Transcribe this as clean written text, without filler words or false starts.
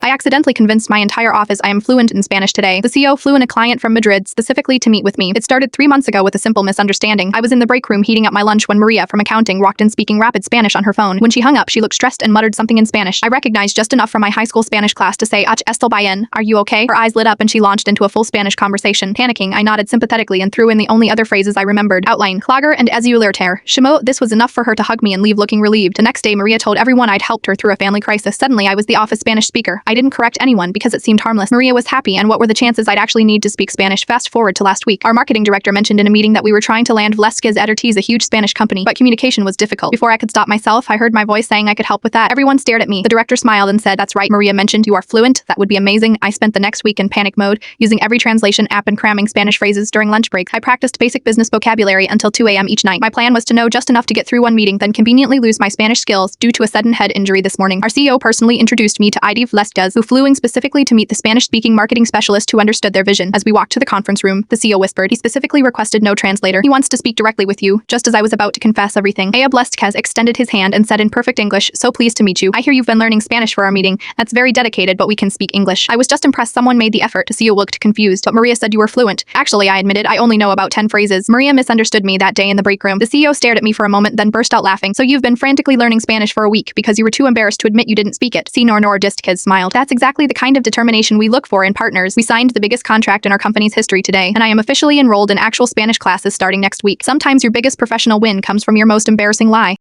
I accidentally convinced my entire office I am fluent in Spanish today. The CEO flew in a client from Madrid specifically to meet with me. It started 3 months ago with a simple misunderstanding. I was in the break room heating up my lunch when Maria from accounting walked in speaking rapid Spanish on her phone. When she hung up, she looked stressed and muttered something in Spanish. I recognized just enough from my high school Spanish class to say, "Ach, esto bien? Are you okay?" Her eyes lit up and she launched into a full Spanish conversation. Panicking, I nodded sympathetically and threw in the only other phrases I remembered. Outline, clager and ezulirter. Shimo, this was enough for her to hug me and leave looking relieved. The next day, Maria told everyone I'd helped her through a family crisis. Suddenly, I was the office Spanish speaker. I didn't correct anyone because it seemed harmless. Maria was happy, and what were the chances I'd actually need to speak Spanish? Fast forward to last week. Our marketing director mentioned in a meeting that we were trying to land Vlesquez Edortiz, a huge Spanish company, but communication was difficult. Before I could stop myself, I heard my voice saying I could help with that. Everyone stared at me. The director smiled and said, "That's right, Maria mentioned you are fluent. That would be amazing." I spent the next week in panic mode, using every translation app and cramming Spanish phrases during lunch breaks. I practiced basic business vocabulary until 2 a.m. each night. My plan was to know just enough to get through one meeting, then conveniently lose my Spanish skills due to a sudden head injury this morning. Our CEO personally introduced me to Ida Vlesquez, who flew in specifically to meet the Spanish-speaking marketing specialist who understood their vision. As we walked to the conference room, the CEO whispered, "He specifically requested no translator. He wants to speak directly with you." Just as I was about to confess everything, Aya Vlesquez extended his hand and said in perfect English, "So pleased to meet you. I hear you've been learning Spanish for our meeting. That's very dedicated, but we can speak English." I was just impressed someone made the effort. The CEO looked confused, but Maria said you were fluent. Actually, I admitted, I only know about 10 phrases. Maria misunderstood me that day in the break room. The CEO stared at me for a moment, then burst out laughing. "So you've been frantically learning Spanish for a week because you were too embarrassed to admit you didn't speak it." Senor Nordistkes smiled. "That's exactly the kind of determination we look for in partners." We signed the biggest contract in our company's history today, and I am officially enrolled in actual Spanish classes starting next week. Sometimes your biggest professional win comes from your most embarrassing lie.